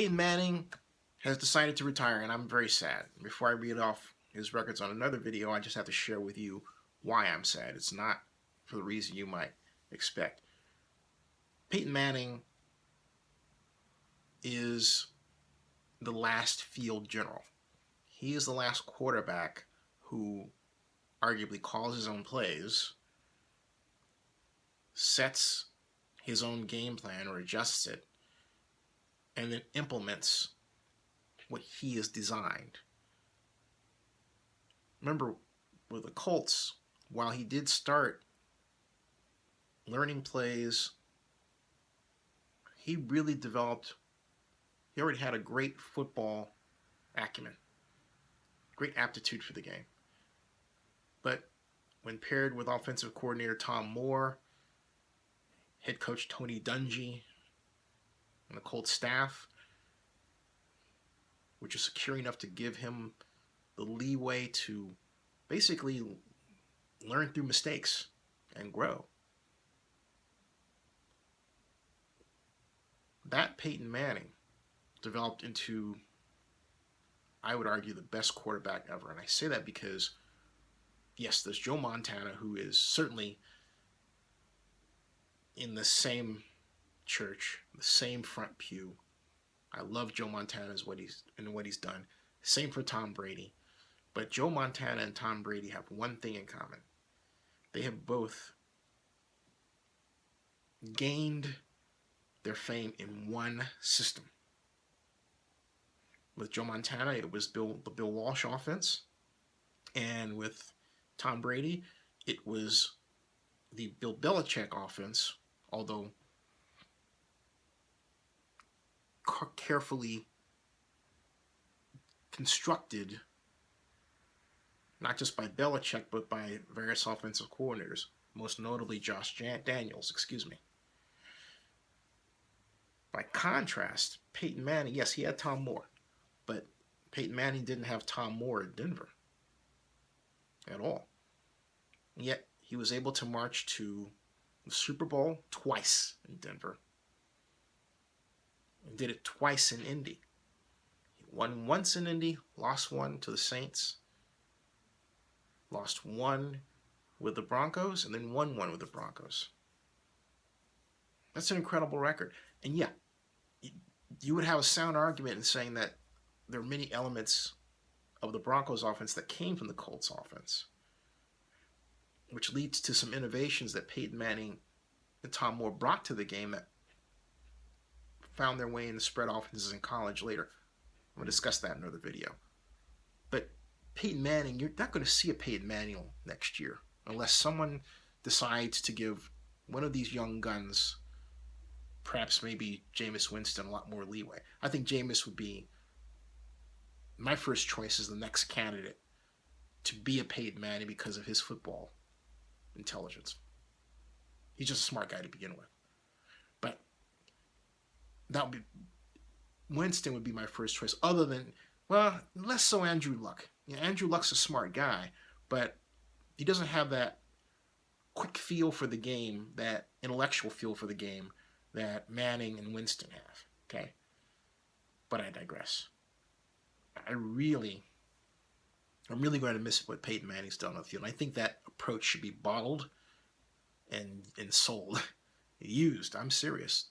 Peyton Manning has decided to retire, and I'm very sad. Before I read off his records on another video, I just have to share with you why I'm sad. It's not for the reason you might expect. Peyton Manning is the last field general. He is the last quarterback who arguably calls his own plays, sets his own game plan or adjusts it, and then implements what he has designed. Remember, with the Colts, while he did start learning plays, he really developed, he already had a great football acumen, great aptitude for the game. But when paired with offensive coordinator Tom Moore, head coach Tony Dungy, and the Colts staff, which is secure enough to give him the leeway to basically learn through mistakes and grow. That Peyton Manning developed into, I would argue, the best quarterback ever. And I say that because, yes, there's Joe Montana, who is certainly in the same church, the same front pew. I love Joe Montana and what he's done. Same for Tom Brady. But Joe Montana and Tom Brady have one thing in common. They have both gained their fame in one system. With Joe Montana, it was the Bill Walsh offense. And with Tom Brady, it was the Bill Belichick offense, although carefully constructed, not just by Belichick, but by various offensive coordinators, most notably Josh Daniels, By contrast, Peyton Manning, yes, he had Tom Moore, but Peyton Manning didn't have Tom Moore at Denver at all. And yet, he was able to march to the Super Bowl twice in Denver. And did it twice in Indy. He won once in Indy, lost one to the Saints, lost one with the Broncos, and then won one with the Broncos. That's an incredible record. And yeah, you would have a sound argument in saying that there are many elements of the Broncos offense that came from the Colts offense, which leads to some innovations that Peyton Manning and Tom Moore brought to the game that found their way in the spread offenses in college later. I'm going to discuss that in another video. But Peyton Manning, you're not going to see a Peyton Manning next year unless someone decides to give one of these young guns, perhaps maybe Jameis Winston, a lot more leeway. I think Jameis would be my first choice as the next candidate to be a Peyton Manning because of his football intelligence. He's just a smart guy to begin with. But that would be, Winston would be my first choice, other than, well, less so Andrew Luck. Andrew Luck's a smart guy, but he doesn't have that quick feel for the game, that intellectual feel for the game that Manning and Winston have. Okay? But I digress. I'm really going to miss what Peyton Manning's done on the field. And I think that approach should be bottled and sold, used. I'm serious.